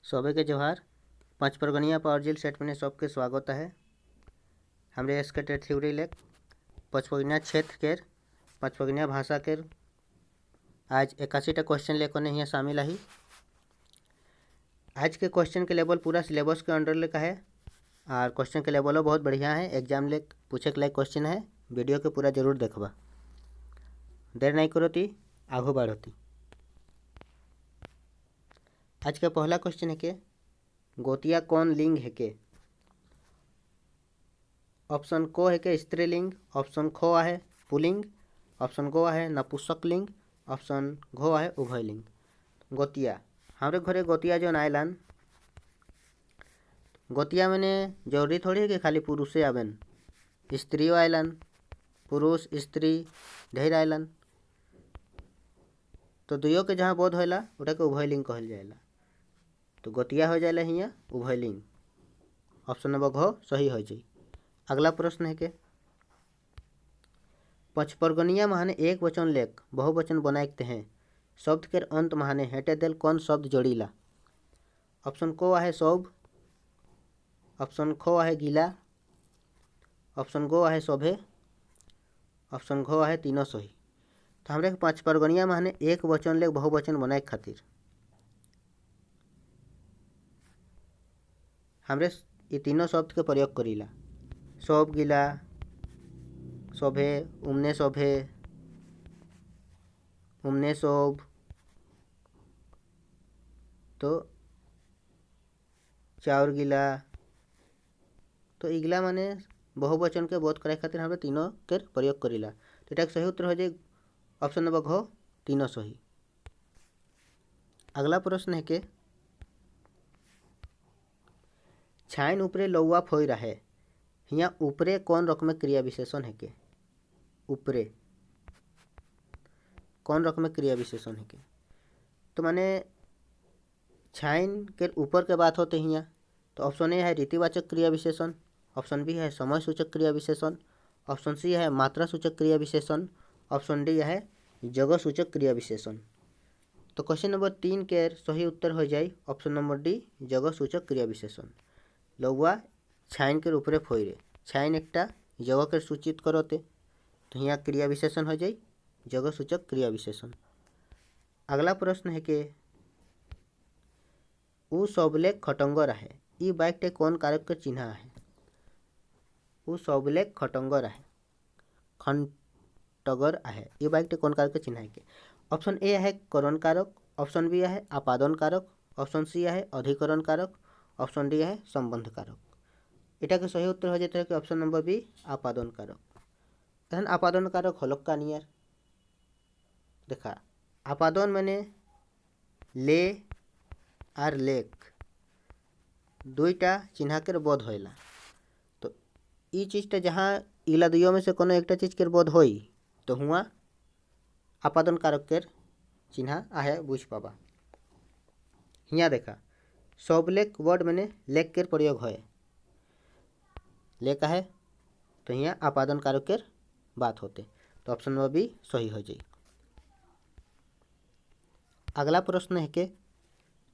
सभी के जोहार। पंचपरगनिया पावर जिल सेट में सबके स्वागत है। हमरे इसके थ्योरी लेक पंचपरगनिया क्षेत्र के पंचपरगनिया भाषा के आज 81टा क्वेश्चन लेकर यहाँ शामिल है। आज के क्वेश्चन के लेवल पूरा सिलेबस के अंडर लेका है और क्वेश्चन के लेवलो बहुत बढ़िया है। एग्जाम ले पूछे के लायक क्वेश्चन है। वीडियो के पूरा जरूर देखबा। देर नहीं करोती आगू बढ़ोती। आज का पहला क्वेश्चन है के गोतिया कौन लिंग है के। ऑप्शन को है के स्त्रीलिंग, ऑप्शन खो है पुलिंग, ऑप्शन गो है नपुंसक लिंग, ऑप्शन घो है उभयलिंग। गोतिया हमारे घरे गोतिया जो आयलन, गोतिया मैंने जरूरी थोड़ी है कि खाली पुरुषे आवन, स्त्रियों आयलन, पुरुष स्त्री ढेर आयलन। तो दुइयों के जहाँ बोध होला उटा के उभयलिंग कहल जाएला। तो गोतिया हो जाएला हियाँ उभयलिंग। ऑप्शन नंबर घ सही हो जाए। अगला प्रश्न है के पंचपरगनिया महाने एक वचन लेख बहुवचन बनाते हैं। शब्द के अंत महाने हेटे दिल कौन शब्द जोड़ीला। ऑप्शन को है सौभ, ऑप्शन खो है गीला, ऑप्शन गो है शोभे, ऑप्शन घो है तीनों सही। तो हमारे पंचपरगनिया महाने एक वचन लेख बहुवचन बनाए खातिर हमरे ये तीनों शब्द के प्रयोग करीला। शोभ गीला, शोभे, उमने शोभे, उमने शोभ। तो चाउर गीला। तो इगला माने बहुवचन के बोध करे खातिर हमें तीनों के प्रयोग करीला। तो इटा सही उत्तर हो जाए ऑप्शन नंबर घ तीनों सही। अगला प्रश्न है के छाइन ऊपरे लौवा फोई रहे। यहाँ ऊपरे कौन रकम क्रिया विशेषण है के। ऊपरे कौन रकम क्रिया विशेषण है के। तो माने छाइन के ऊपर के बात होते हैं। तो ऑप्शन ए है रीतिवाचक क्रिया विशेषण, ऑप्शन बी है समय सूचक क्रिया विशेषण, ऑप्शन सी है मात्रा सूचक क्रिया विशेषण, ऑप्शन डी है जगह सूचक क्रिया विशेषण। तो क्वेश्चन नंबर 3 के सही उत्तर हो जाए ऑप्शन नंबर डी जगह सूचक क्रिया विशेषण। लौवा छाइन के ऊपरे फोइरे, छाइन एकटा जगह के सूचित करोते। तो यहाँ क्रिया विशेषण हो जाए जगह सूचक क्रिया विशेषण। अगला प्रश्न है कि उ सबले खटंगर है। ई बाइकटे कौन कारक के चिन्ह है। उ सबले खटंगर है, खंटगर है। ये बाइकटे कौन कारक के चिन्ह है के। ऑप्शन ए है करण कारक, ऑप्शन बी है आपादन कारक, ऑप्शन सी है अधिकरण कारक, ऑप्शन डी है संबंध कारक। इटा के सही उत्तर हो जाता है कि ऑप्शन नंबर बी आपादन कारक। तहन आपादन कारक हलक का नियर देखा। आपादन मैंने ले और लेक दुईटा चिन्ह के बोध होला। तो ई चीज़टा जहाँ इला दुइयों में से कोनो एकटा चीज के बोध होई तो हुआ आपादन कारक के चिन्ह आहे बुझ पाबा। हिया देखा सब लेक वर्ड मैंने लेक के प्रयोग है, लेक है तो यहाँ आपादन कारक के बात होते। तो ऑप्शन नंबर बी सही हो जाए। अगला प्रश्न है कि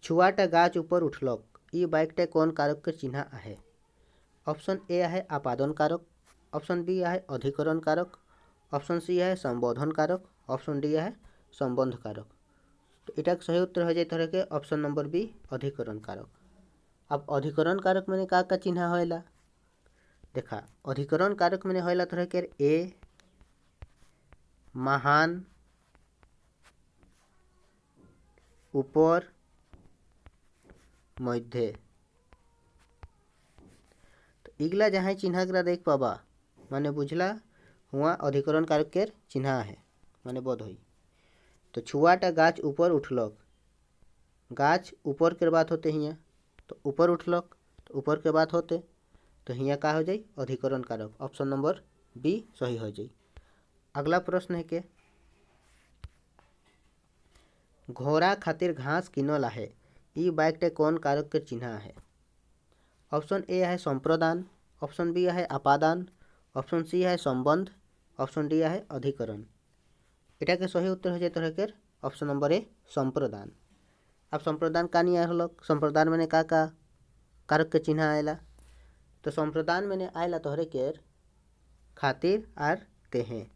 छुआटा गाछ ऊपर उठलक। ई बाइकटे कौन कारक के चिन्ह है। ऑप्शन ए है आपादन कारक, ऑप्शन बी है अधिकरण कारक, ऑप्शन सी है संबोधन कारक, ऑप्शन डी है संबंध कारक। तो इटा सही उत्तर हो जाए तरह के ऑप्शन नंबर बी अधिकरण कारक। अब अधिकरण कारक मैंने का चिन्ह होला देखा। अधिकरण कारक मैंने होला तरह के ए महान, ऊपर, मध्य। तो इगला जहाँ चिन्ह करा देख पाबा माने बुझला हुआ अधिकरण कारक के चिन्ह है माने बोध हुई। तो छुआटा गाछ ऊपर उठलक, गाछ ऊपर के बात होते हियाँ। तो ऊपर उठलक तो ऊपर के बात होते। तो हियाँ का हो जाए अधिकरण कारक। ऑप्शन नंबर बी सही हो जाए। अगला प्रश्न है कि घोड़ा खातिर घास किनल है। ई बाइकटे कौन कारक के चिन्ह है। ऑप्शन ए है संप्रदान, ऑप्शन बी है आपादान, ऑप्शन सी है संबंध, ऑप्शन डी है अधिकरण। इटा के सही उत्तर हो जाए तरह के ऑप्शन नंबर ए संप्रदान। अब संप्रदान का नहीं आल, संप्रदान मैंने का कारक के चिन्ह आएला, तो संप्रदान मैंने आएला तोहरे केर खातिर आर तेहें,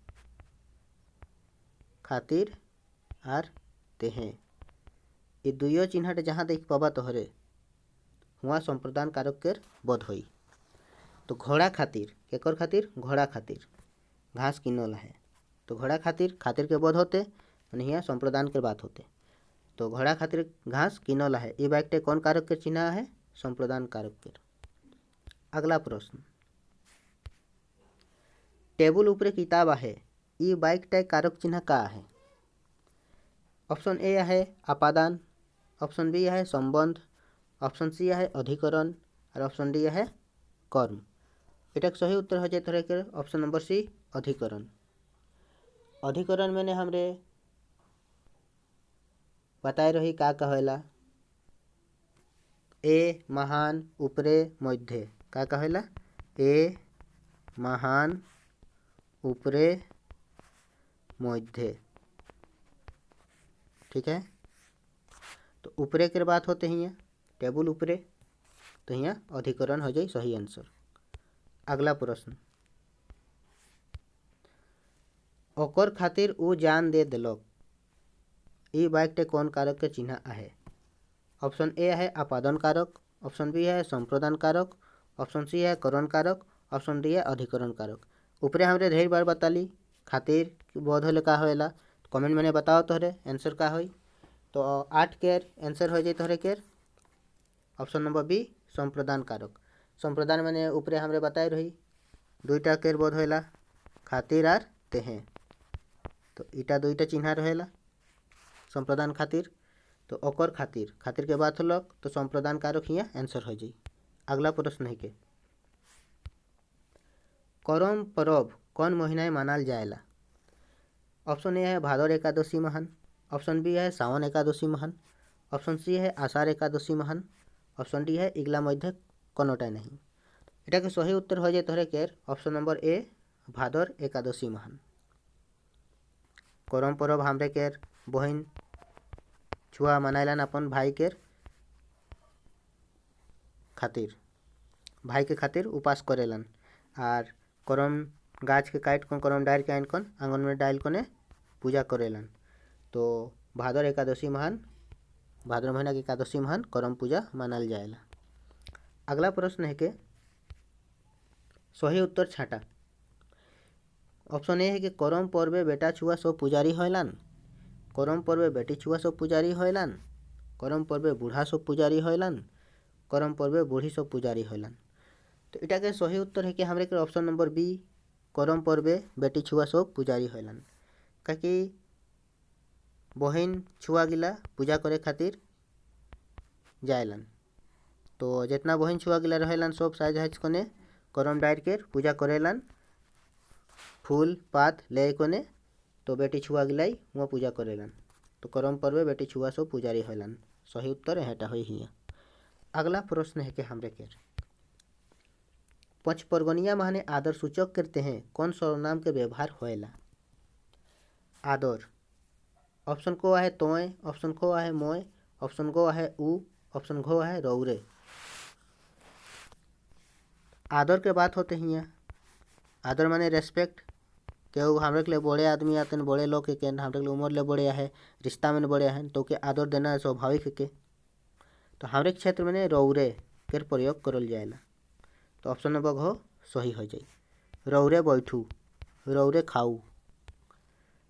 खातिर आर तेहें, ये दुइयो चिन्हट जहाँ देख पाबा तोहरे हुआ संप्रदान कारक केर बोध होई। तो घोड़ा खातिर केकर खातिर, घोड़ा खातिर घास किनल है, तो घोड़ा खातिर खातिर के बोध होते मैंने यहाँ संप्रदान के बात होते। तो घोड़ा खातिर घास किनल है, ये बाइकटे कौन कारक के चिन्ह है, संप्रदान कारक के। अगला प्रश्न, टेबुल ऊपरे किताब है, ये बाइकटे कारक चिन्ह का है। ऑप्शन ए है आपादान, ऑप्शन बी है संबंध, ऑप्शन सी है अधिकरण और ऑप्शन डी है कर्म। एटा सही उत्तर हो जाए थोड़े के ऑप्शन नंबर सी अधिकरण। अधिकरण मैंने हमरे बताए रही का कहेला, ए महान ऊपरे मध्य, का कहेला ए महान ऊपरे मध्य, ठीक है। तो ऊपरे के बात होते हैं टेबुल ऊपरे, तो यहाँ अधिकरण हो जाए सही आंसर। अगला प्रश्न, ओकर खातिर ऊ जान दे दिलक, ई बाइकटे कौन कारक के चिन्ह है। ऑप्शन ए है आपादन कारक, ऑप्शन बी है संप्रदान कारक, ऑप्शन सी है करण कारक, ऑप्शन डी है अधिकरण कारक। ऊपरे हमरे ढेर बार बताली खातिर बोध होले का होएला, कमेंट मैंने बताओ तोहरे आंसर का होई। तो 8 के आंसर हो जाए तोहरे केर ऑप्शन नंबर बी संप्रदान कारक। संप्रदान मैंने ऊपरे हमरे बताए रही दुईटा केर बोध होएला खातिर आर तेहें, तो ईटा दुईटा चिन्ह रहेला संप्रदान खातिर, तो ओकर खातिर खातिर के बात होलक तो संप्रदान कारक यहाँ आंसर हो जाए। अगला प्रश्न है के करम परब कौन महीना मानल जाएला। ऑप्शन ए है भादर एकादशी महान, ऑप्शन बी है सावन एकादशी महान, ऑप्शन सी है आषाढ़ एकादशी महान, ऑप्शन डी है इगला मध्य कनोटा नहीं। एटा के सही उत्तर हो जाए तोहरे केर option number A Bhadar Ekadashi महान। करम परब हमरे केर बहन छुआ मनाइलन अपन भाई के खातिर, भाई के खातिर उपास करेलन और करम गाछ के काट कर करम डाल के आन कन आंगन में डाल कने पूजा करेलन। तो भादर एकादशी महान, भाद्र महीना की एकादशी महान करम पूजा मानल जाएला। अगला प्रश्न है कि सही उत्तर छाटा। ऑप्शन ए है कि करम पर्वे बेटा छुआ सब पुजारी होइलान, करम पर्वे बेटी छुआ सब पुजारी होइलान, करम पर्वे बूढ़ा सब पुजारी होइलान, करम पर्वे बूढ़ी सब पुजारी होइलान। तो इटा के सही उत्तर है कि हमरे के ऑप्शन नंबर बी करम पर्वे बेटी छुआ सब पुजारी होइलान। काकि बहन छुआ गिला पूजा करे खातिर जाएलन, तो जितना बहन छुआ गिला रहेलन सब साज हज कने करम डायर के पूजा करेलन, फूल पात ले कोने, तो बेटी छुआ गिलाई वहाँ पूजा करेलन। तो करम पर्वे बेटी छुआ सब पुजारी होलन। सही उत्तर हेटा हो ही। अगला प्रश्न है कि हमरे के पंचपर्गनिया माने आदर सूचक करते हैं कौन सर्वनाम के व्यवहार होएला। आदर ऑप्शन को है तोय, ऑप्शन को है मोय, ऑप्शन गो है ऊ, ऑप्शन घो है रौरे। आदर के बात होते हैं आदर माने रेस्पेक्ट, केहू हमरे के लिए बड़े आदमी आते हैं, बड़े लोग के हमरे के लिए उम्र ले बड़े है, रिश्ता में बड़े हैं, तो के आदर देना स्वाभाविक के। तो हमारे क्षेत्र में रौरे के प्रयोग करल जाएला। तो ऑप्शन नंबर घो सही हो जाए, रौरे बैठू, रौरे खाऊ।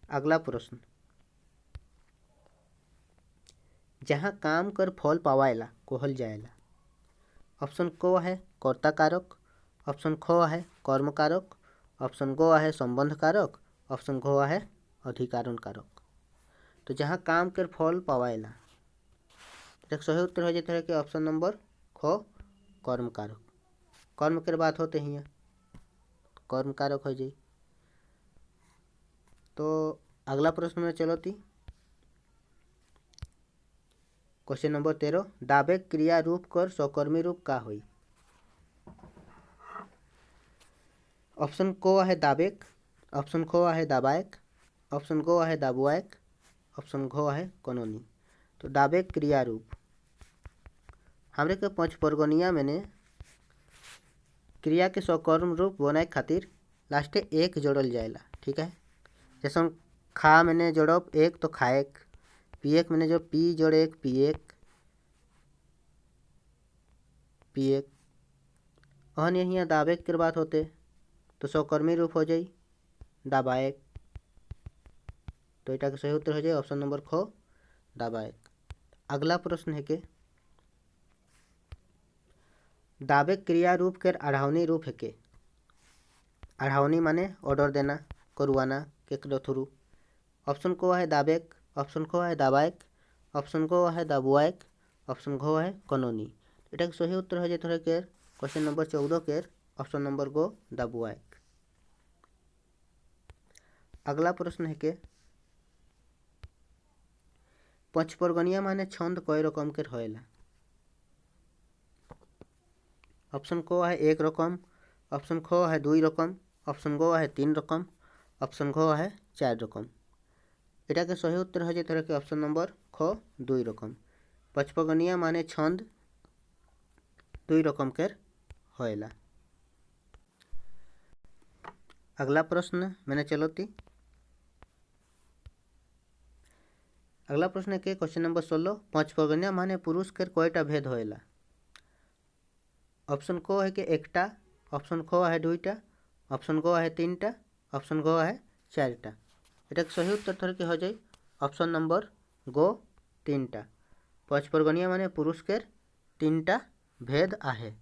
अगला प्रश्न, जहाँ काम कर फल पावाएला कहल जाएला। ऑप्शन को है कर्ता कारक, ऑप्शन खो है कर्म कारक, ऑप्शन गो है संबंध कारक, ऑप्शन घो है अधिकारण कारक। तो जहाँ काम कर फल पावाएला सही उत्तर हो जाता है कि ऑप्शन नंबर खो कर्म कारक। कर्म के बात होते हैं कर्म कारक हो जाए। तो अगला प्रश्न में चलो थी क्वेश्चन नंबर 13, दाबे क्रिया रूप कर सकर्मी रूप का हुई। ऑप्शन को है दाबेक, ऑप्शन खो है दाबायक, ऑप्शन गो है दाबुआक, ऑप्शन घो है कनोनी। तो दाबे क्रिया रूप हमरे के पंचपर्गनिया मैंने क्रिया के सकर्म रूप बनाए खातिर लास्टे एक जोड़ल जाएला। ठीक है, जैसे हम खा मैंने जोड़ब एक तो खाएक, पिएक मैंने जो पी जोड़े एक पिएक पिएक। अहन यहाँ दाबेक के बात होते तो सकर्मी रूप हो जाई दाबाएक। तो इटा के सही उत्तर हो जाए ऑप्शन नंबर ख दाबाएक। अगला प्रश्न है के दाबेक क्रिया रूप के अढ़ावनी रूप है के। अढ़ावनी माने ऑर्डर देना करवाना केकरो थ्रू। ऑप्शन को है दाबेक, ऑप्शन को है दाबाएक, ऑप्शन को है दाबुआएक, ऑप्शन को है कनोनी। इटा के सही उत्तर हो जाए थोड़े के क्वेश्चन नंबर 14 के ऑप्शन नंबर गो दाबुआएक। अगला प्रश्न है के पंचपर्गनिया माने छंद कई रकम के होएला। ऑप्शन को है एक रकम, ऑप्शन खो है दुई रकम, ऑप्शन गो है तीन रकम, ऑप्शन घो है चार रकम। इटा के सही उत्तर हो जाए तरह के ऑप्शन नंबर ख दुई रकम। पंचपर्गनिया माने छंद दुई रकम के होएला। अगला प्रश्न मैंने चलोती। अगला प्रश्न है के क्वेश्चन नंबर 16 पंचपर्गनिया माने पुरुष के कयटा भेद होएला। ऑप्शन को है कि एकटा, ऑप्शन को है दुईटा, ऑप्शन को है तीनटा, ऑप्शन को है चारटा। इटा के सही उत्तर थोड़े के हो जाए ऑप्शन नंबर गो तीनटा। पंचपर्गनिया माने पुरुष के तीनटा भेद आहे।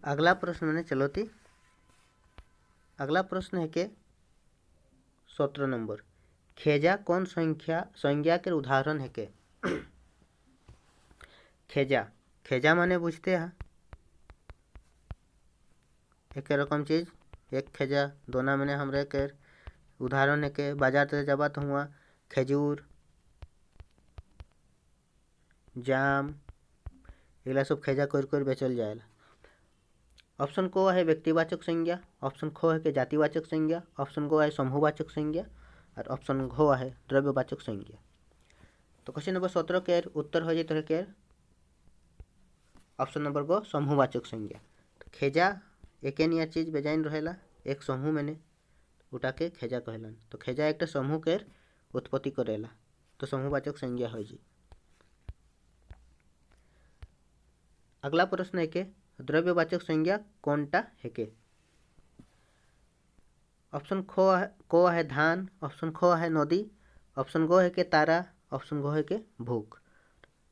अगला प्रश्न मैंने चलोती। अगला प्रश्न है के 17 नंबर खेजा कौन संज्ञा के उदाहरण है के। खेजा खेजा माने बुझते हैं एक रकम चीज एक खेजा दोना मैंने हमरे के उदाहरण है के बाजार से जबा तो हुआ खजूर जाम एला सब खेजा कर बेचल जाएला। ऑप्शन को है व्यक्तिवाचक संज्ञा, ऑप्शन खो है के जातिवाचक संज्ञा, ऑप्शन को है समूहवाचक संज्ञा और ऑप्शन घो है द्रव्यवाचक संज्ञा। तो क्वेश्चन नंबर 17 के उत्तर हो जाए के ऑप्शन नंबर गो समूहवाचक संज्ञा। तो खेजा एक निया चीज बेजाइन रहेला एक समूह मैंने उठा के खेजा कहलन। तो खेजा एक समूह के उत्पत्ति करेला तो समूहवाचक संज्ञा हो जी। अगला प्रश्न है के द्रव्यवाचक संज्ञा कौनटा है के। ऑप्शन को है धान, ऑप्शन खो है नदी, ऑप्शन गो है के तारा, ऑप्शन गो है के भूख।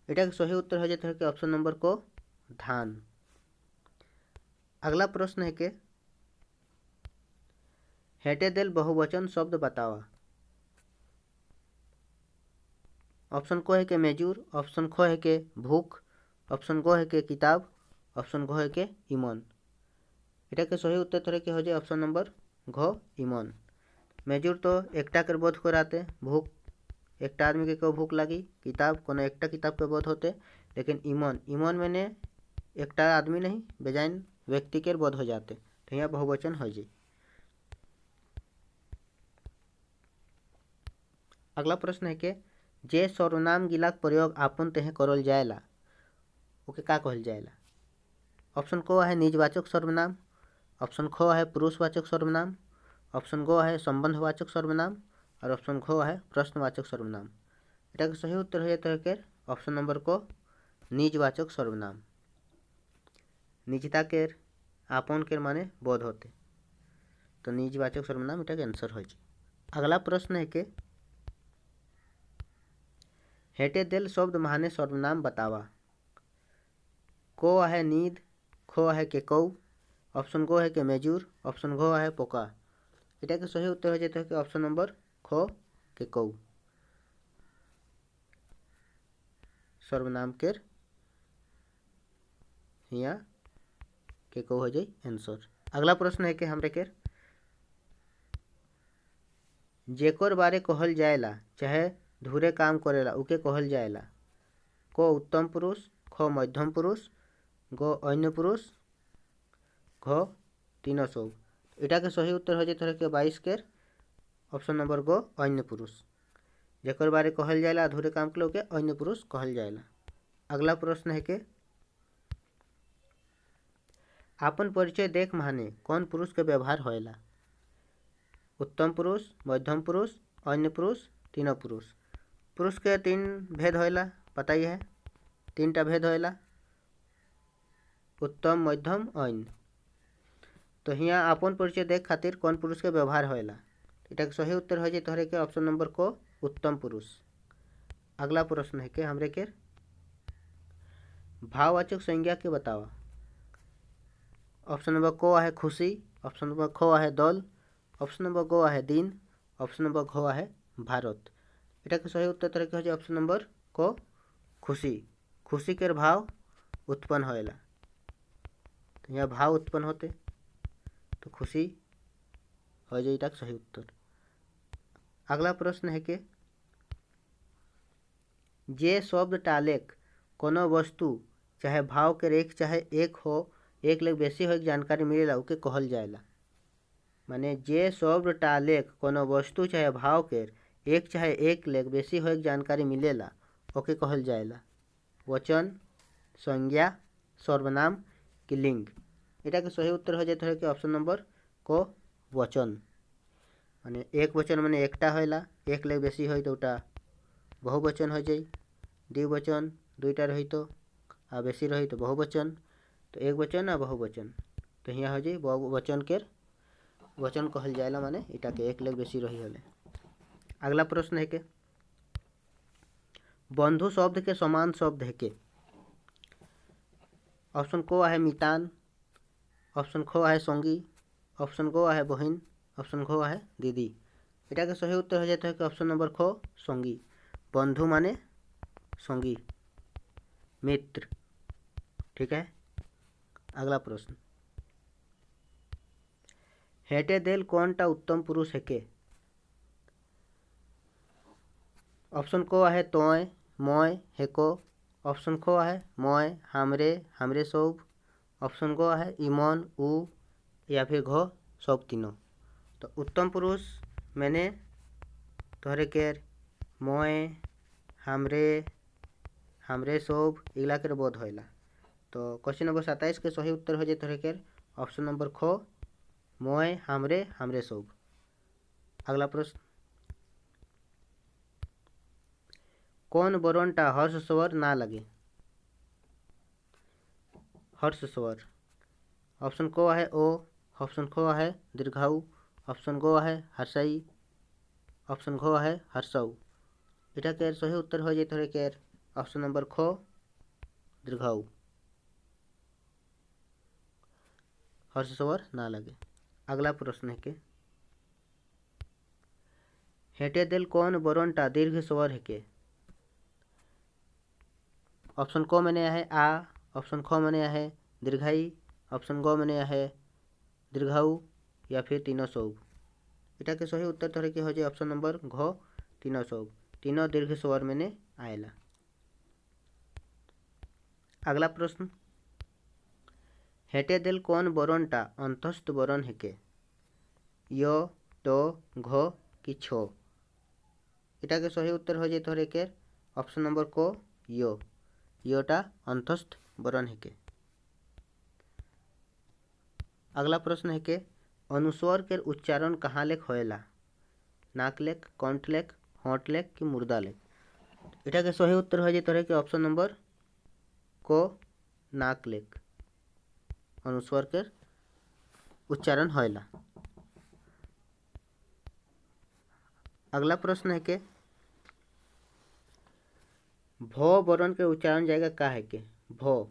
इटा के सही उत्तर हो जाते हैं कि ऑप्शन नंबर को धान। अगला प्रश्न है के हेटे दिल बहुवचन शब्द बतावा। ऑप्शन को है के मेजूर, ऑप्शन खो है के भूख, ऑप्शन गो है के किताब, ऑप्शन घो है के ईमान। इटा के सही उत्तर थोड़े के हो जाए ऑप्शन नंबर घो ईमान। मेजूर तो एकटा के बोध कराते, भूख एकटा आदमी के क्यों भूख लगी, किताब कोनो एकटा किताब के बोध होते, लेकिन ईमान ईमान मैंने एकटा आदमी नहीं बेजाइन व्यक्ति के बोध हो जाते तो यहाँ बहुवचन हो जाए। अगला प्रश्न है के जे सर्वनाम गिलाक प्रयोग आपन तेहे करल जाएला ओके का कहल जाएला। ऑप्शन को है निजवाचक सर्वनाम, ऑप्शन खो है पुरुषवाचक सर्वनाम, ऑप्शन गो है संबंधवाचक सर्वनाम और ऑप्शन घो है प्रश्नवाचक सर्वनाम। इटा के सही उत्तर हो जाता है के ऑप्शन नंबर को निजवाचक सर्वनाम। निजता के आपन के माने बोध होते तो निजवाचक सर्वनाम इटा के आंसर हो जाए। अगला प्रश्न है के हेटे दिल शब्द माने सर्वनाम बतावा। को है नींद, खो है के कौ, ऑप्शन गो है के मेजूर, ऑप्शन घो है पोका। इटा के सही उत्तर हो जाता है कि ऑप्शन नंबर खो के कौ सर्वनाम के यहाँ के कौ हो जाए आंसर। अगला प्रश्न है कि हमरे के जेकर बारे कहल जाएला चाहे धुरे काम करेला उके कहल जाएला। को उत्तम पुरुष, खो मध्यम पुरुष, गो अन्य पुरुष, घो तीनों सब। इटा के सही उत्तर हो जाए के 22 के ऑप्शन नंबर गो अन्य पुरुष। जेकर बारे कहल जाएला अधूरे काम के लोग के अन्य पुरुष कहल जाएला। अगला प्रश्न है कि आपन परिचय देख माने कौन पुरुष के व्यवहार होएला? उत्तम पुरुष, मध्यम पुरुष, अन्य पुरुष, तीनों पुरुष। पुरुष के तीन भेद होएला, पता ही है, तीनटा भेद होएला, उत्तम, मध्यम, अन्य। तो यहाँ आपन परिचय देख खातिर कौन पुरुष के व्यवहार होएला? इटा के सही उत्तर हो जाए तोहरे के ऑप्शन नंबर को उत्तम पुरुष। अगला प्रश्न है कि हमरे के भाववाचक संज्ञा के बतावा। ऑप्शन नंबर को है खुशी, ऑप्शन नंबर खो है दल, ऑप्शन नंबर गो है दिन, ऑप्शन नंबर घो है भारत। इटा के सही उत्तर तरीके हो जाए ऑप्शन नंबर को खुशी। खुशी के भाव उत्पन्न होएला, तो यहाँ भाव उत्पन्न होते तो खुशी हो जाए, इटा के सही उत्तर। अगला प्रश्न है कि जे शब्द टालेक कोनो वस्तु चाहे भाव के एक चाहे एक हो, एक ले बेसी हो जानकारी मिलेला उके कहल जाएला। माने जे शब्द टालेक कोनो वस्तु चाहे भाव के एक चाहे एक ले बेसी हो जानकारी मिलेला ओके कहल जाएला वचन, संज्ञा, सर्वनाम कि लिंग। इटा के सही उत्तर हो जाए तो कि ऑप्शन नंबर को वचन। माने एक वचन माने एकटा होएला, एक ले बेसी हो तो उटा बहुवचन हो जाए, द्विवचन दुईटा रही तो आ बेसी रही तो बहुवचन, तो एक वचन आ बहुवचन, तो यहाँ हो जाए बहुवचन के वचन कहल जाएला, माने इटा के एक ले बेसी रही हले। अगला प्रश्न है कि बंधु शब्द के समान शब्द है के? ऑप्शन को है मितान, ऑप्शन खो है संगी, ऑप्शन गो है बहन, ऑप्शन घो है दीदी। इटा के सही उत्तर हो जाता है कि ऑप्शन नंबर खो संगी। बंधु माने संगी, मित्र। ठीक है। अगला प्रश्न, हेटे देल कौनटा उत्तम पुरुष है के? ऑप्शन को है तोय, मोय, हेको, ऑप्शन खो है मोय, हमरे, हमरे सब, ऑप्शन गो है इमन, उ, या फिर घो सब तीनों। तो उत्तम पुरुष मैंने तोहरे केर मोय, हमरे, हमरे सब इगला के बोध होइला। तो क्वेश्चन नंबर 27 के सही उत्तर हो जाए तोहरे केर ऑप्शन नंबर खो मोय, हमरे, हमरे सब। अगला प्रश्न, कौन वरणटा हर्ष स्वर ना लगे? हर्ष स्वर। ऑप्शन को है ओ, ऑप्शन खो है दीर्घाऊ, ऑप्शन गो है हर्षई, ऑप्शन घो है हर्षऊ। इटा के सही उत्तर हो जाए थोड़े केर ऑप्शन नंबर खो दीर्घाऊ, हर्ष स्वर ना लगे। अगला प्रश्न है कि हेटे दिल कौन वरणटा दीर्घ स्वर है के? ऑप्शन को मैंने है आ, ऑप्शन खो मैंने है दीर्घाई, ऑप्शन गो मैंने है दीर्घाऊ, या फिर तीनों सब। इटा के सही उत्तर थोड़े के हो जाए ऑप्शन नंबर घो तीनों सब, तीनों दीर्घ स्वर मैंने आएला। अगला प्रश्न, हेटे दिल कौन वरणटा अंतस्थ वरण है के? यो, टो, घो कि छो। इटा के सही उत्तर हो जाए थोड़े के ऑप्शन नंबर को यो, योटा अंतस्थ वरण है के। अगला प्रश्न है कि अनुस्वर के उच्चारण कहाँ लेख होएला? नाक लेख, कंठ लेख, होंठ लेख कि मुर्दा लेख। इटा के सही उत्तर हो जाए तोहरे के ऑप्शन नंबर को नाक लेख अनुस्वर के उच्चारण होएला। अगला प्रश्न है कि भो वर्ण के उच्चारण जाएगा का है के? भो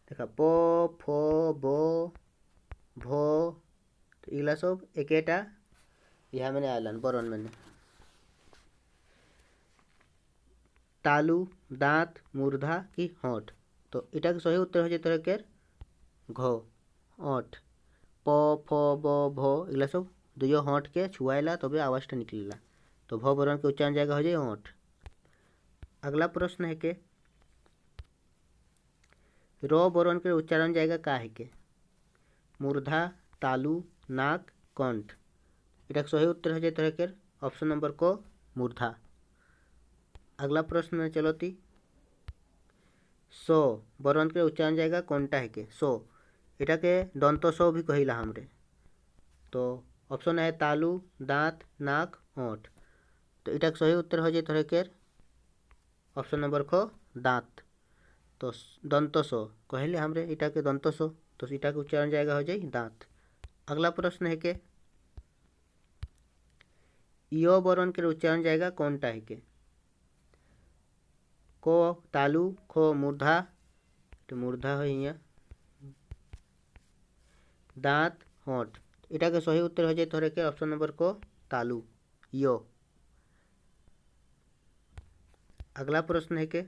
देखा पो, फो, बो, भो, तो इला सब एकेटा यहाँ मैंने आलन वरण मैंने। तालु, दांत, मूर्धा की होंठ, तो इटा के सही उत्तर हो जाए तोहरे के घो ओठ। प, फ, ब, भो इला सब दुयो होंठ के छुआएला तबे आवाज़टा निकलेला, तो भो वर्ण के उच्चारण जाएगा हो जाए होंठ। अगला प्रश्न है कि रो वर्ण के उच्चारण जाएगा का है के? मूर्धा, तालु, नाक, कंठ। इटा के सही उत्तर हो जाए तोहरे के ऑप्शन नंबर को मूर्धा। अगला प्रश्न में चलोती सो बरन के उच्चारण जाएगा कोनटा है के सो इटा के दंत सो भी कहिला हमरे। तो ऑप्शन है तालु दांत नाक ओंठ। तो इटा के सही उत्तर हो जाए थोड़े के ऑप्शन नंबर ख दांत। तो दंत सो कहले हमरे इटा के दंत सो तो इटा के उच्चारण जाएगा हो जाए दांत। अगला प्रश्न है के यो बरन के उच्चारण जाएगा कोनटा है के को तालु खो मूर्धा तो मूर्धा हो यहाँ दांत होंठ। इटा के सही उत्तर हो जाए थोड़े के ऑप्शन नंबर को तालु यो। अगला प्रश्न है के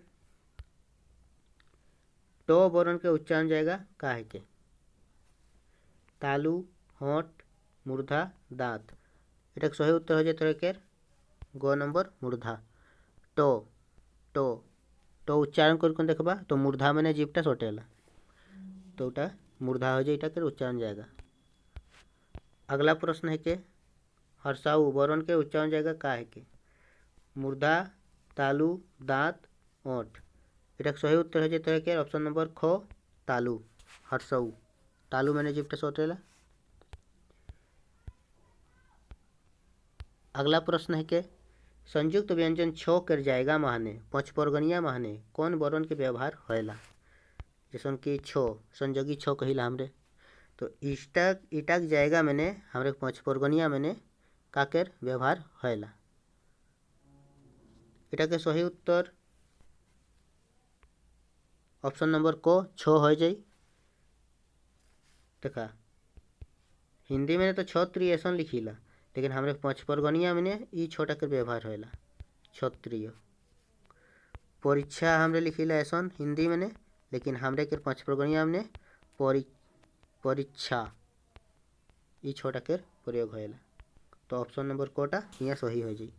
टो बरन के उच्चारण जाएगा का है के तालु होंठ मूर्धा दांत। इटा के सही उत्तर हो जाए थोड़े के गो नंबर मूर्धा टो टो तो उच्चारण करके देखबा तो मूर्धा मैंने जीवटा सोटेला तो उटा मूर्धा हो जाए इटा के उच्चारण जाएगा। अगला प्रश्न है के हर्षाऊ बरन के उच्चारण जाएगा का है के मूर्धा तालु दांत ओंठ। इटा के सही उत्तर हो जाए तो के ऑप्शन नंबर खो तालु हर्षाऊ तालु मैंने जीवटा सोटेला। अगला प्रश्न है के संयुक्त व्यंजन छो कर जाएगा माहने पचपरगनिया माहने कौन बरन के व्यवहार होएला जैसन कि छो संजोगी छो कहिला हमरे। तो इटक जाएगा मैंने हमरे पचपरगनिया मैंने काकेर व्यवहार होएला। इटा के सही उत्तर ऑप्शन नंबर को छो हो जाए। देखा हिंदी में तो क्षत्रिय ऐसा लिखीला लेकिन हमरे पचपरगनिया में ई छोटा के व्यवहार होएला क्षत्रिय। परीक्षा हमरे लिखीला ऐसा हिंदी में लेकिन हमरे के पचपरगनिया में परीक्षा ई छोटा के प्रयोग होएला। तो ऑप्शन नंबर कोटा यहाँ सही हो जाए।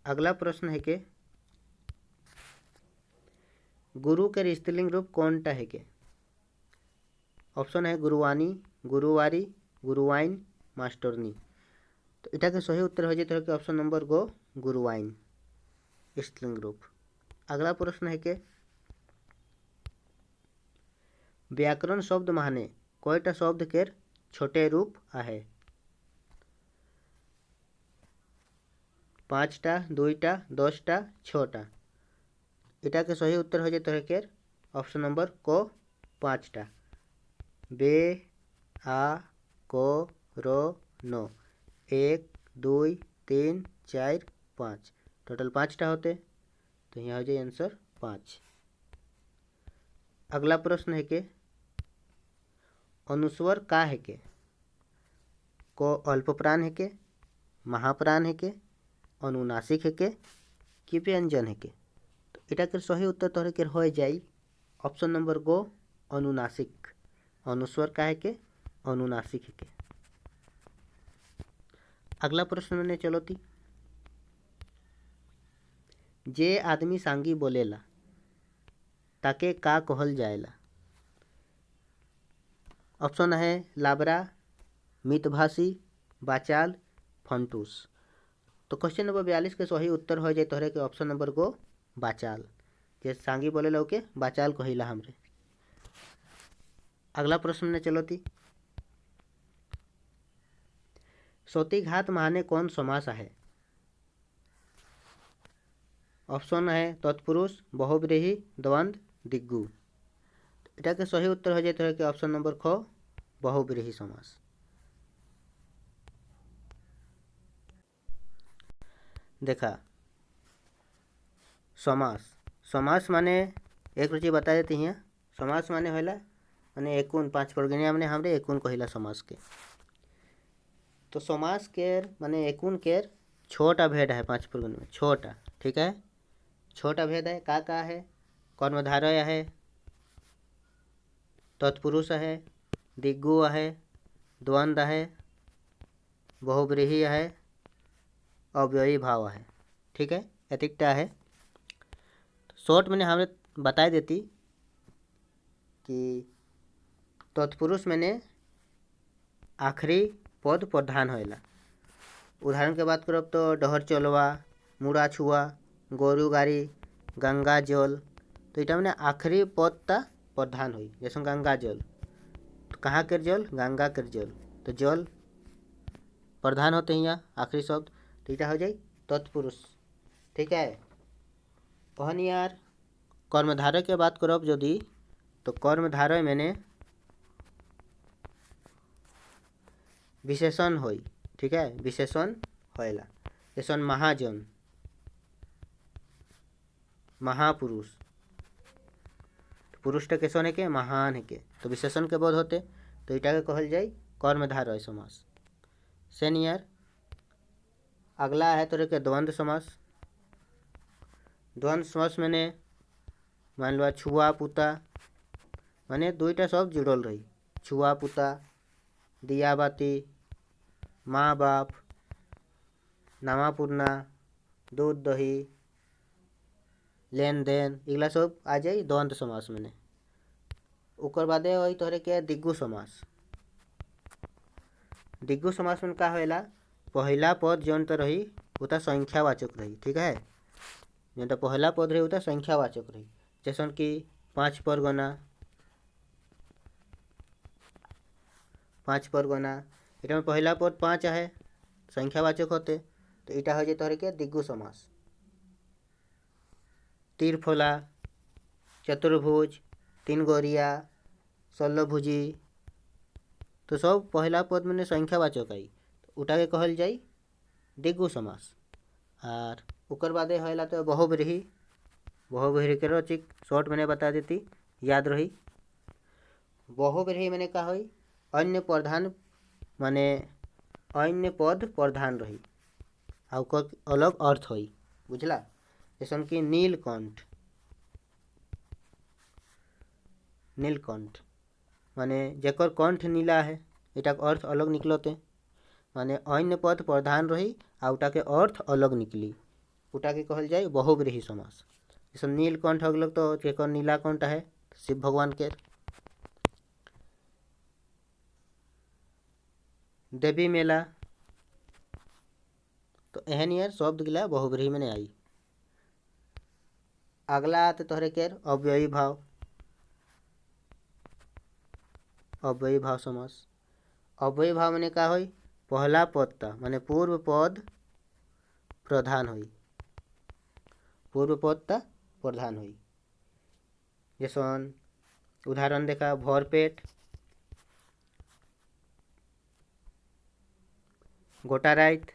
अगला प्रश्न है के गुरु के स्त्रीलिंग रूप कौनटा है के ऑप्शन है गुरुवानी गुरुवारी गुरुवाइन मास्टरनी। तो इटा के सही उत्तर हो जाए तो ऑप्शन नंबर गो गुरुवाइन स्त्रीलिंग रूप। अगला प्रश्न है के व्याकरण शब्द माने कोईटा शब्द के छोटे रूप आहे 5टा 2टा 10टा 6टा। इटा के सही उत्तर हो जाए तो के ऑप्शन नंबर को 5टा बे आ को रो नो 1 2 3 4 5 टोटल 5टा होते तो यहाँ हो जाए आंसर 5। अगला प्रश्न है के अनुस्वर का है के को अल्प प्राण है के महाप्राण है के अनुनासिक है के व्यंजन है के। तो इटा के सही उत्तर तोहरे के हो जाए ऑप्शन नंबर गो अनुनासिक अनुस्वर का है के अनुनासिक है के। अगला प्रश्न मैंने चलो थी जे आदमी सांगी बोलेला ताके का कहल जाएला। ऑप्शन है लाबरा मितभाषी बाचाल फंटूस। तो क्वेश्चन नंबर 42 के सही उत्तर हो जाए तोहरे के ऑप्शन नंबर को बाचाल जे सांगी बोलेला ओके बाचाल कहिला हमरे। अगला प्रश्न में चलो थी सोती घात माने कौन समास है। ऑप्शन है तत्पुरुष बहुव्रीहि द्वंद्व दिग्गु। इटा के सही उत्तर हो जाए तो कि ऑप्शन नंबर ख बहुव्रीहि समास। देखा समास समास माने एक रुचि बता देती हैं समास माने होला माने एकुन 5 परगनिया माने हमरे एकुन कहिला समास के। तो समास केर माने एकुन केर छोटा भेद है 5 परगनिया में छोटा ठीक है छोटा भेद है का है कर्मधारय है तत्पुरुष है दिग्गु है द्वंद्व है बहुव्रीहि है अव्ययी भाव है ठीक है एतिकटा है। शॉर्ट मैंने हमें बता देती कि तत्पुरुष मैंने आखिरी पद प्रधान होएला। उदाहरण के बात करब तो डहर चलवा मुड़ा छुआ गोरु गाड़ी गंगा जल तो इटा मैंने आखिरी पदटा प्रधान हुई जैसे गंगा जल तो कहाँ के जल गंगा के जल तो जल प्रधान होते हैं यहाँ आखिरी शब्द तो इटा हो जाए तत्पुरुष। ठीक है कहन यार कर्मधारय के बात करब यदि तो कर्मधारय मैंने विशेषण होई। ठीक है विशेषण होएला जैसे महाजन महापुरुष पुरुष के कैसन है के महान है के तो विशेषण के बोध होते तो इटा के कहल जाए कर्मधारय समास। सेन यार अगला है तो के द्वंद्व समास। द्वंद्व समास मैंने मान लो छुआ पुता माने दुईटा शब्द जुड़ल रही छुआ पुता दिया बाती माँ बाप नामा पूर्णा दूध दही लेन देन इगला सब आ जाए द्वंद्व समास मैंने। ओकर बादे वही तोहरे के दिग्गु समास। दिग्गु समास में का होएला पहला पद जौन तो रही उता संख्यावाचक रही। ठीक है जौन तो पहला पद रही उता संख्यावाचक रही जैसन कि 5 परगना इटा में पहला पद 5 है संख्यावाचक होते तो इटा हो जाए तोहरे के दिग्गु समास। तीरफला चतुर्भुज 3 गोरिया 16 भुजी तो सब पहला पद में संख्यावाचक आई तो उटा के कहल जाई दिग्गु समास। और उकर बादे होएला तो बहुब्रीहि के रोचिक शॉर्ट मैंने बता देती याद रही। बहुब्रीहि मैंने का होई अन्य प्रधान माने अन्य पद प्रधान रही आ ओकर अलग अर्थ होई बुझला जैसन कि नीलकंठ माने जेकर कंठ नीला है इटा के अर्थ अलग निकलते माने अन्य पद प्रधान रही आ उटा के अर्थ अलग निकली उटा के कहल जाए बहुब्रीहि समास। जैसे नीलकंठ हो गल तो जेकर नीला कंठ है शिव भगवान के। देवी मेला तो एहन यार शब्द गिला बहुब्रीहि में आई। अगला आते तोहरे के अव्ययी भाव समास। अव्ययी भाव मैंने का होई पहला पदता माने पूर्व पद प्रधान होई जैसन उदाहरण देखा भरपेट गोटा राइत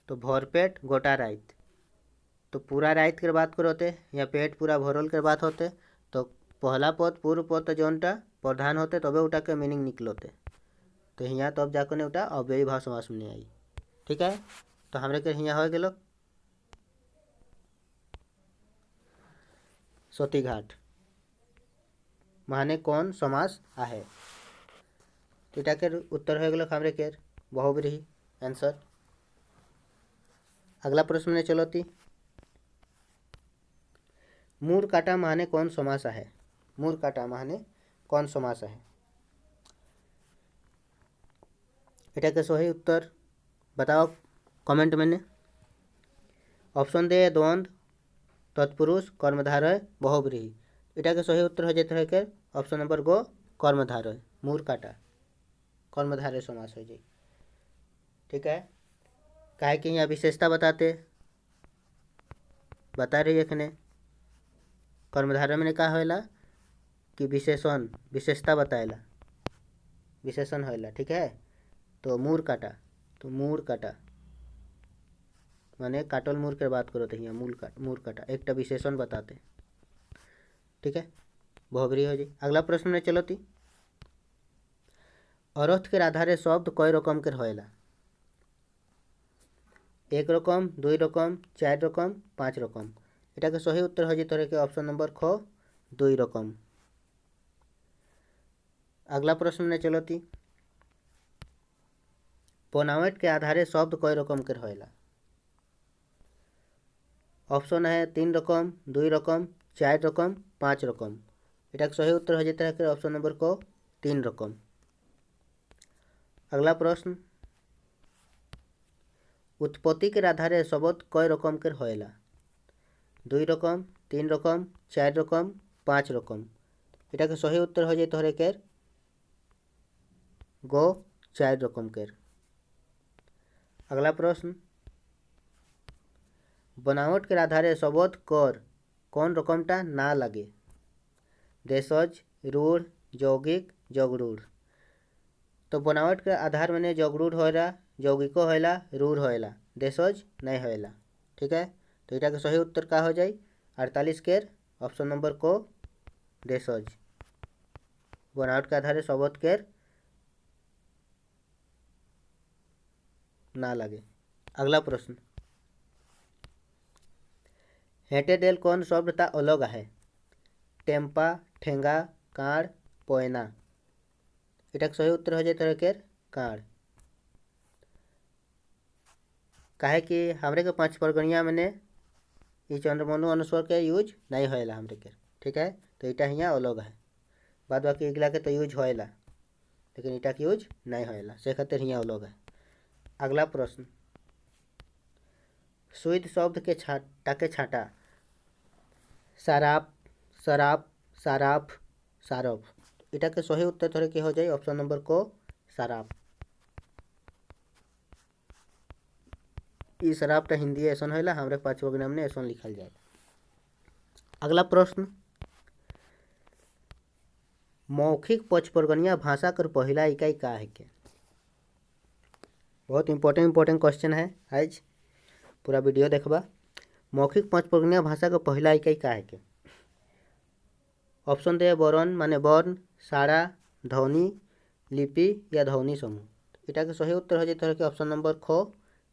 तो भरपेट गोटा राइत तो पूरा राइत के बात करोते या पेट पूरा भरल के बात होते तो पहला पद पूर्व पद तो जौनटा प्रधान होते तबे उटा के मीनिंग निकलोते तो यहाँ तब जाकर ने उटा अव्ययी भाव समास में आई। ठीक है तो हमरे के यहाँ हो गेलो सोती घाट माने कौन समास आहे तो इटा के उत्तर हो गेलो हमरे के बहुब्रीहि आंसर। अगला प्रश्न में चलोती मूर काटा माने कौन समास आहे इटा के सही उत्तर बताओ कमेंट में। ऑप्शन दे द्वंद्व तत्पुरुष कर्मधारय बहुब्रीहि इटा के सही उत्तर हो जाते है के ऑप्शन नंबर गो कर्मधारय मूर काटा कर्मधारय समास हो जाए। ठीक है काहे कि यहाँ विशेषता बता रही है कर्मधारय में का होएला कि विशेषता बताएला विशेषण होएला। ठीक है तो मूर काटा माने काटल मूर के बात करो तो यहाँ मूर काटा एक विशेषण बताते। ठीक है बहुब्रीहि हो जाए। अगला प्रश्न में चलो अर्थ के आधारे शब्द कई रकम के होएला 1 रकम 2 रकम 4 रकम 5 रकम इटा के सही उत्तर हो जाए के ऑप्शन नंबर ख 2 रकम। अगला प्रश्न में चलोती बनावट के आधारे शब्द कई रकम के होएला ऑप्शन है 3 रकम 2 रकम 4 रकम 5 रकम इटा के सही उत्तर हो जाता है ऑप्शन नंबर को 3 रकम। अगला प्रश्न उत्पत्तिर आधारे शब्द कय रकम केर होएला? 2 रकम, 3 रकम, 4 रकम, 5 रकम। इटा के सही उत्तर हो जाए तोहरे केर गो 4 रकम केर। अगला प्रश्न, बनावट के आधारे शब्द कर कौन रकमटा ना लगे? देशज, रूढ़, यौगिक, जगरूढ़। तो बनावट के आधार मैंने जगरूढ़ होएला, यौगिको होएला, रूढ़ होएला, देशज नहीं होएला। ठीक है, तो इटा के सही उत्तर का हो जाए 48 केर ऑप्शन नंबर को देशज। बनावट के आधारे शब्द केर ना लगे। अगला प्रश्न, हेटे डेल कौन शब्दता अलग है? टेम्पा, ठेंगा, काड़, पोयना। इटा के सही उत्तर हो जाए तोहरे केर काड़। काहे कि हमरे के 5 परगनिया मैंने ई चंद्रमनु अनुस्वर के यूज नहीं होएला हमरे के। ठीक है, तो इटा हियाँ अलग है, बाद बाकी इगला के तो यूज होएला, लेकिन इटा के यूज नहीं होएला, से खातिर हियाँ अलग है। अगला प्रश्न, सुइद शब्द के छाटा सराप, सराप, साराफ, सारफ। इटा के सही उत्तर थोड़े के हो जाए ऑप्शन नंबर को सराप। ई सरापटा हिंदी ऐसा होएला, हमरे 5 नाम ने ऐसा लिखल जाए। अगला प्रश्न, मौखिक पचपरगनिया भाषा कर पहला इकाई का है के? बहुत इंपॉर्टेंट क्वेश्चन है, आज पूरा वीडियो देखबा। मौखिक पचपरगनिया भाषा का पहला इकाई का है के? ऑप्शन दे वर्ण माने वर्ण, साड़ा, ध्वनि, लिपि या ध्वनि समूह। इटा के सही उत्तर हो जाए के ऑप्शन नंबर खो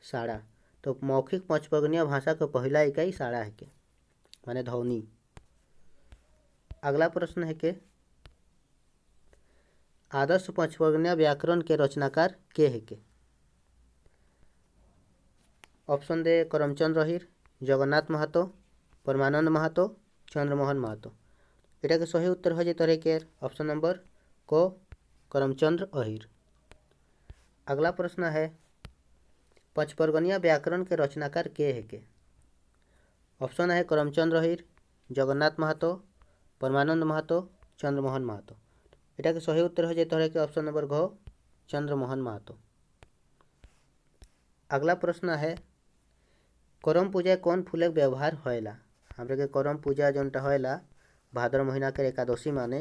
साड़ा। तो मौखिक पचपरगनिया भाषा का पहला इकाई साड़ा है के माने ध्वनि। अगला प्रश्न है के आदर्श पचपरगनिया व्याकरण के रचनाकार के है के? ऑप्शन दे करमचंद्र अहिर, जगन्नाथ महतो, परमानंद महतो, चंद्रमोहन महतो। इटा के सही उत्तर हो जाए तोरे के ऑप्शन नंबर को करमचंद्र अहिर। अगला प्रश्न है पचपरगनिया व्याकरण के रचनाकार के है के? ऑप्शन है करमचंद्र अहिर, जगन्नाथ महतो, परमानंद महतो, चंद्रमोहन महतो। इटा के सही उत्तर हो जाए तोरे के ऑप्शन नंबर घ चंद्रमोहन महतो। अगला प्रश्न है करम पूजा कौन फूलक व्यवहार होएला? हमरे के करम पूजा जोनटा होएला भाद्र महीना के एकादशी माने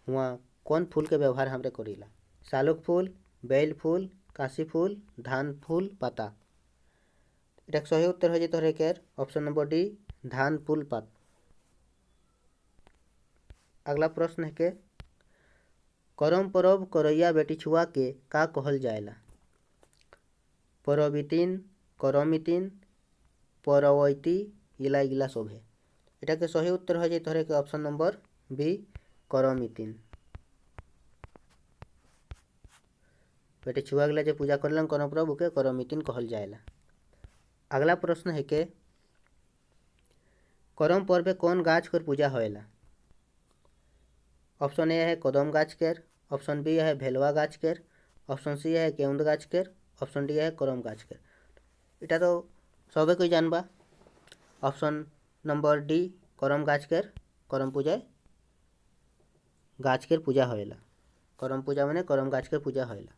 हुआ कौन फूल के व्यवहार हमरे करीला? सालुक फूल, बेल फूल, काशी फूल, धान फूल पाता। इटा के सही उत्तर हो जाए तोहरे के ऑप्शन नंबर डी धान फूल पात। अगला प्रश्न है के करम परब करैया बेटी छुआ के का कहल जाएला? परबितिन, करमितिन, परवैती, इला इला शोभे। इटा के सही उत्तर हो जाए तोहरे के ऑप्शन नंबर बी करमितिन। बेटी छुआ गला जो पूजा करलन करम प्रभु के करमितिन कहल जाएला। अगला प्रश्न है के करम पर्व कौन गाछ कर पूजा होएला? ऑप्शन ए है कदम गाछ केर, ऑप्शन बी है भेलवा गाछ केर, ऑप्शन सी है केउंद गाछ केर, ऑप्शन डी है करम गाछ केर। इटा तो सबे कोई जानबा, ऑप्शन नंबर डी करम गाछ केर करम पूजा गाछ केर पूजा होएला। करम पूजा माने करम गाछ केर पूजा होएला।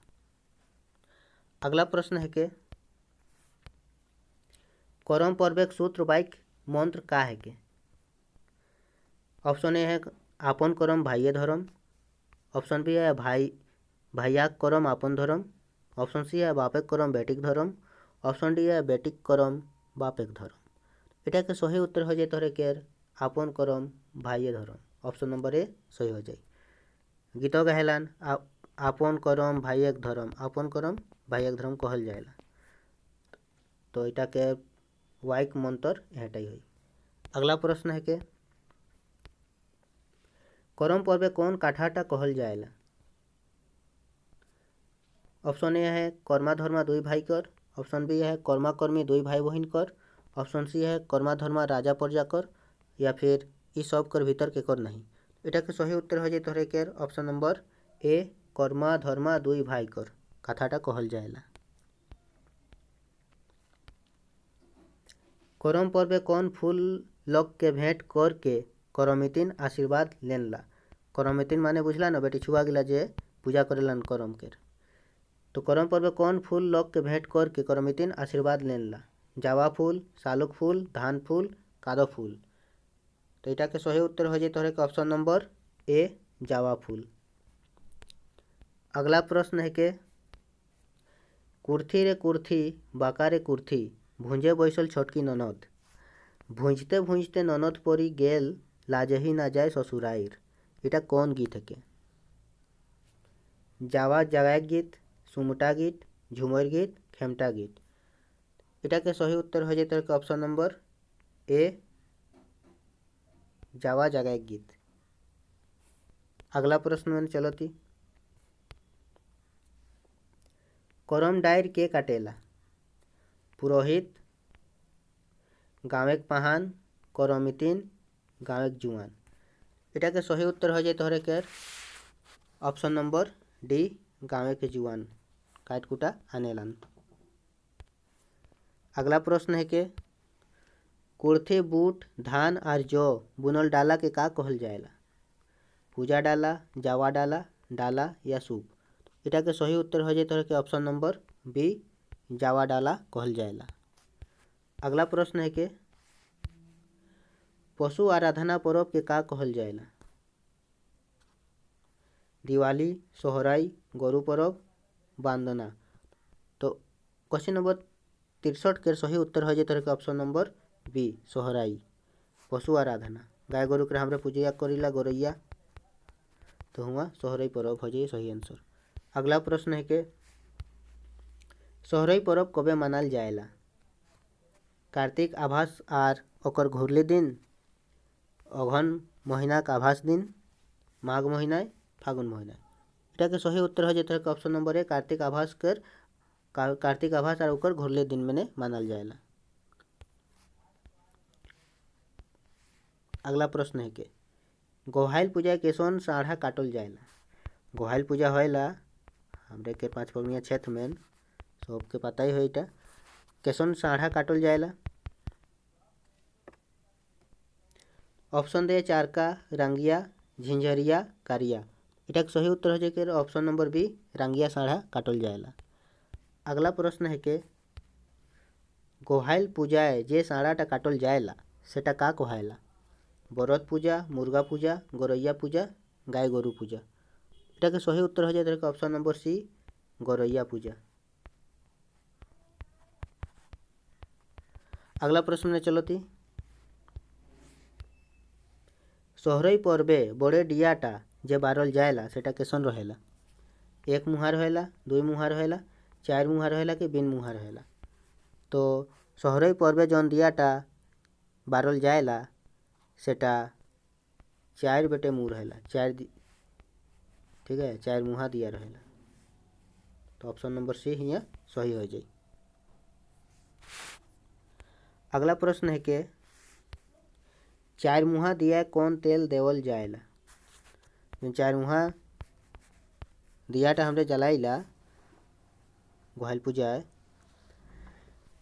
अगला प्रश्न है के करम पर्व सूत्र वाक्य मंत्र का है के? ऑप्शन ए है आपन करम भाइये धर्म, ऑप्शन बी है भाइयाक करम आपन धर्म, ऑप्शन सी है बापेक करम बेटिक धर्म, ऑप्शन डी है बेटिक करम बापेक धर्म। इटा के सही उत्तर हो जाए तोहरे के आपन करम भाइये धर्म, ऑप्शन नंबर ए सही हो जाए। गीत गहेलान आपन करम भाइयक धर्म, आपन करम भाइयक धर्म कहल जाएला। तो इटा के वाइक मंत्र हेटाई हुई। अगला प्रश्न है के करम पर्व कौन काठाटा कहल जाएला? ऑप्शन ए है कर्मा धर्मा दुई भाई कर, ऑप्शन बी है कर्मा कर्मी दुई भाई बहन कर, ऑप्शन सी है कर्मा धर्मा राजा प्रजा कर, या फिर ई सब कर भीतर के कर नहीं। इटा के सही उत्तर हो जाए तोहरे के ऑप्शन नंबर ए कर्मा धर्मा दुई भाई कर कथाटा कहल जाएला। करम पर्वे कौन फूल लग के भेंट कर के करमितिन आशीर्वाद लेनला। करमितिन माने बुझला न बेटी छुआ गिला जे पूजा करेलन करम के। तो करम पर्वे कौन फूल लग के भेंट कर के करमितिन आशीर्वाद लेनला। जावा फूल, सालुक फूल, धान फूल, कादो फूल। तो इटा के सही उत्तर हो जाए तोहरे के ऑप्शन नंबर ए जावा फूल। अगला प्रश्न है के कुर्थी रे कुर्थी बाका रे कुर्थी भुंजे बैसल छोटकी ननद भुंजते भुंजते ननद परी गेल लाजही ना जाए ससुराइर। इटा कौन गीत है के। जावा जगाएक गीत, सुमटा गीत, झुमर गीत, खेमटा गीत। इटा के सही उत्तर हो जाए के ऑप्शन नंबर ए जावा जगाएक गीत। अगला प्रश्न में चलती करम डायर के काटेला। पुरोहित, गाँवेक पहान, करमितिन, गाँवेक जुआन। इटा के सही उत्तर हो जाए तोहरे के ऑप्शन नंबर डी गाँवे के जुआन काट कुटा आनेलन। अगला प्रश्न है के कुर्थी बूट धान और जौ बुनल डाला के का कहल जाएला। पूजा डाला, जावा डाला, डाला या सूप। इटा के सही उत्तर हो जाए तोहरे के ऑप्शन नंबर बी जावा डाला कहल जाएला। अगला प्रश्न है के पशु आराधना पर्व के का कहल जाएला। दिवाली, सोहराई, गोरु पर्व, बांदना। तो क्वेश्चन नंबर 63 के सही उत्तर हो जाए तोहरे के ऑप्शन नंबर बी सोहराई पशु आराधना। गाय गोरु के हमरे पूजा करीला गोरैया तो हुआ सोहराई पर्व हो जाए सही आंसर। अगला प्रश्न है के सोहराई पर्व कबे मनाल जाएला। कार्तिक आभास आर ओकर घुरले दिन, अघन महीना का आभास दिन, माघ महीना, फागुन महीना। इटा के सही उत्तर हो जाए ऑप्शन नंबर ए कार्तिक आभास और ओकर घुरले दिन में मानल जाएला। अगला प्रश्न है के गोहाइल पूजा के सोन साढ़ा काटल जाएला। गोहाइल पूजा होएला हमरे के 5 परमिया क्षेत्र में सबके पता ही हो। इटा केसन साढ़ा काटल जाएला। ऑप्शन दे चारका, रंगिया, झिंझरिया, कारिया। इटा के सही उत्तर हो जाए ऑप्शन नंबर बी रंगिया साढ़ा काटल जाएला। अगला प्रश्न है के गोहाइल पूजाए जे साढ़ाटा काटल जाएला सेटा का कहाएला। बरत पूजा, मुर्गा पूजा, गोरैया पूजा, गाय गोरु पूजा। इटा के सही उत्तर हो जाए ऑप्शन नंबर सी गोरैया पूजा। अगला प्रश्न में चलती सोहरई पर्वे बड़े डियाटा जे बारल जाएला सेटा कैसन रहेला। एक मुहार रहेला, दुई मुहार रहेला, चार मुहार रहेला कि बिन मुहार रहेला। तो सोहरई पर्वे जौन दियाटा बारल जाएला सेटा 4 बेटे मुँह रहेला। ठीक है 4 मुहा दिया रहेला। तो ऑप्शन नंबर सी यहाँ सही हो जाए। अगला प्रश्न है के 4 मुहा दिया कौन तेल देवल जाएला। 4 मुहा दियाटा हमरे जलाइला गोहाइल पूजा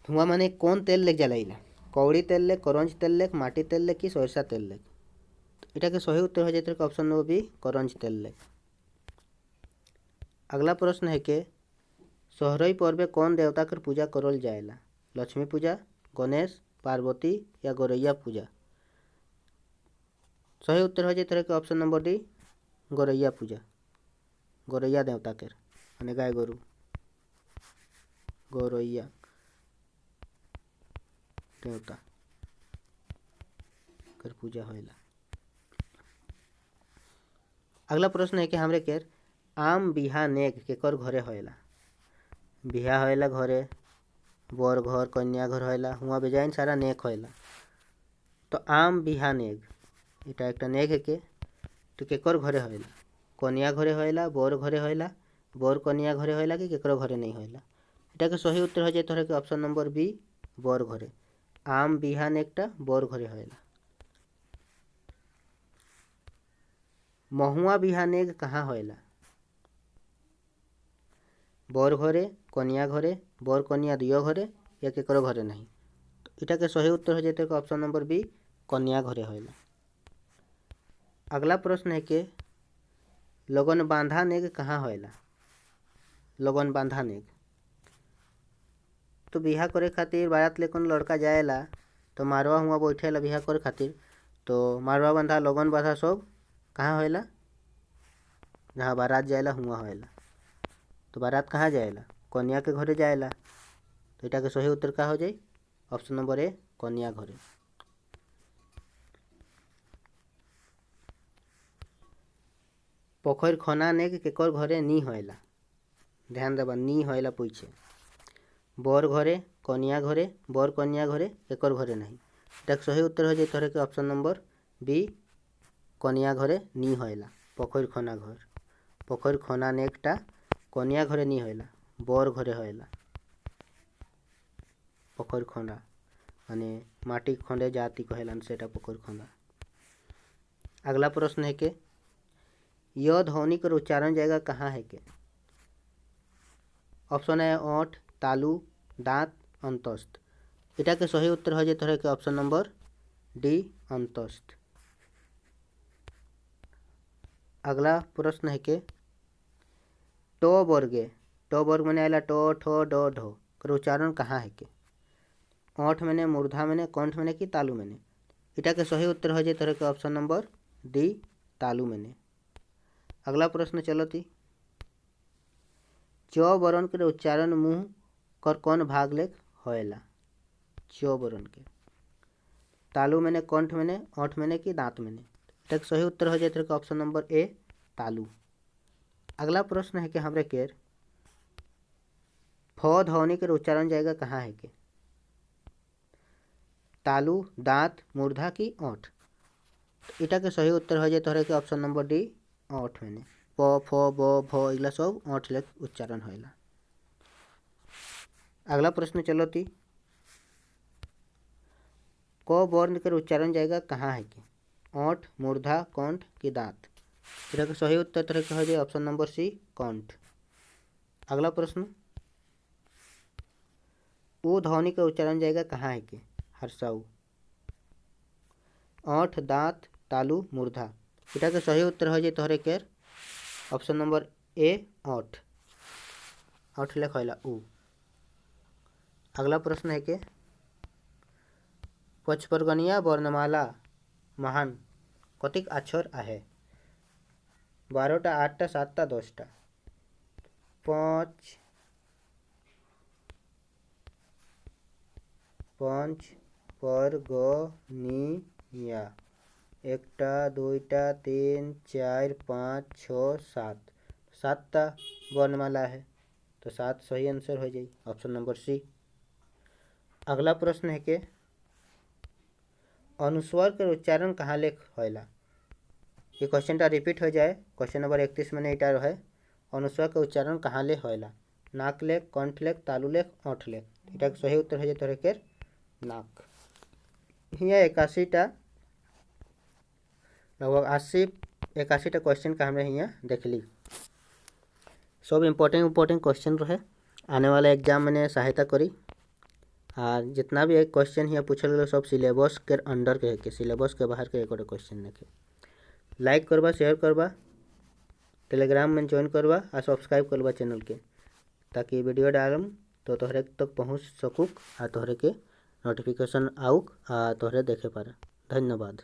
धुआं माने कौन तेल ले जलाइला। कौड़ी तेल ले, करंज तेल ले, माटी तेल ले कि सोरसा तेल ले। इटा के सही उत्तर हो जाए ऑप्शन नंबर बी करंज तेल ले। अगला प्रश्न है के सोहरई पर्वे कौन देवता कर पूजा करल जाएला। लक्ष्मी पूजा, गणेश, पार्वती या गोरैया पूजा। सही उत्तर हो जाए ऑप्शन नंबर डी गोरैया पूजा। गोरैया देवता कर माने गाय गोरु गोरैया देवता कर पूजा होएला। अगला प्रश्न है कि हमरे केर आम बिहा नेग केकर घरे होएला। बिहा होएला घरे, बर घर, कन्या घर होएला, हुआ बेजाइन सारा नेक होएला। तो आम बिहा नेग इटा एक नेग है के तो केकर घरे होएला। कन्या घरे होएला, बर घरे होएला, बर कन्या घरे होएला कि केकरो घरे नहीं होएला। इटा के सही उत्तर हो जाए तोहरे के ऑप्शन नंबर बी बर घरे। आम बिहा नेगटा बर घरे होएला। महुआ बिहा नेग कहाँ होएला। बर घरे, कन्या घरे, बर कन्या दियो घरे या केकरो घरे नहीं। तो इटा के सही उत्तर हो जाते ऑप्शन नंबर बी कन्या घरे होइला। अगला प्रश्न है कि लगन बांधा नेग कहाँ होइला। लगन बांधा नेग तो बिहा करे खातिर बारात लेकर लड़का जाएला तो मारवा हुआ बैठेला बिहा करे खातिर, तो मारवा बंधा लगन बांधा सब कहाँ होइला, जहाँ बारात जाएला हुआ होइला। तो बारात कहाँ जाएला, कन्या के घरे जाएला। तो इटा के सही उत्तर का हो जाए ऑप्शन नंबर ए कन्या घरे। पोखर खना नेग केकर घरे नी होइला। ध्यान देबा नी होइला पूछे। बर घरे, कन्या घरे, बर कन्या घरे, केकर घरे नहीं। इटा के सही उत्तर हो जाए तोहरे के ऑप्शन नंबर बी कन्या घरे नी होइला। पोखर खना घर, पोखर खना नेगटा कन्या घरे नी होइला, बर घरे होइला। पोखर खना माने माटी खंडे जाति कहलान सेटा पोखर खना। अगला प्रश्न है कि य ध्वनि कर उच्चारण जाएगा कहाँ है के। ऑप्शन है ओठ, तालु, दांत, अंतस्थ। इटा के सही उत्तर हो जाए तोहरे के ऑप्शन नंबर डी अंतस्थ। अगला प्रश्न है कि टो वर्गे, टो वर्ग मैंने आएला टो ठो डो ढो कर उच्चारण कहाँ है के। ओठ मैंने, मूर्धा मैंने, कंठ मैंने कि तालु मैंने। इटा के सही उत्तर हो जाए तोहरे के ऑप्शन नंबर डी तालु मैंने। अगला प्रश्न चलो थी च वर्ण के उच्चारण मुंह कर कौन भाग लेख होएला। च वर्ण के तालु मैंने, कंठ मैंने, ओठ मैंने कि दांत मैंने। इटा के सही उत्तर हो जाए तोहरे के ऑप्शन नंबर ए तालु। अगला प्रश्न है कि हमरे केर फ ध्वनि के उच्चारण जाएगा कहाँ है के। तालु, दांत, मूर्धा की ओठ। इटा के सही उत्तर हो जाए तोहरे के ऑप्शन नंबर डी ओठ मैंने। प फ ब भ इगला सब ओठ लेख उच्चारण होइला। अगला प्रश्न चलो ती क वर्ण के उच्चारण जाएगा कहाँ है कि। ओठ, मूर्धा, कंठ की दांत। इटा के सही उत्तर तरह के हो जाए ऑप्शन नंबर सी कंठ। अगला प्रश्न उ ध्वनि का उच्चारण जाएगा कहाँ है कि। हर्षाऊ। ओठ, दांत, तालु, मूर्धा। इटा के सही उत्तर हो जाए तोहरे के ऑप्शन नंबर ए ओठ। ओठ लेख होइला उ। अगला प्रश्न है कि पचपरगनिया वर्णमाला महान कतिक अक्षर आहे। 12टा, 8टा, 7टा, 10टा। 5 पर ग नी या 1टा, 2टा, 3, 4, 5, 6, 7। 7टा वर्णमाला है तो 7 सही आंसर हो जाए ऑप्शन नंबर सी। अगला प्रश्न है कि अनुस्वर के उच्चारण कहाँ लेख होइला। ये क्वेश्चन टा रिपीट हो जाए। क्वेश्चन नंबर 31 में इटा रहे अनुस्वर के उच्चारण कहाँ ले होइला। नाक लेख, कंठ लेख, तालु लेख, ओठ लेख। इटा के सही उत्तर हो जाए तोहरे के नाक। हिया 81टा लगभग 81टा क्वेश्चन का हमें हिया देख ली। सब इम्पोर्टेंट क्वेश्चन रहे आने वाला एग्जाम में सहायता करी। और जितना भी एक क्वेश्चन हिया पूछल गए सब सिलेबस के अंडर के सिलेबस के बाहर के एक क्वेश्चन नहीं। लाइक करबा, शेयर करबा, टेलीग्राम में ज्वाइन करबा और सब्सक्राइब करबा चैनल के, ताकि वीडियो डालम तो तोहरे तक पहुँच सकूक और तोहरे के नोटिफिकेशन आउक और तोहरे देखे पारा। धन्यवाद।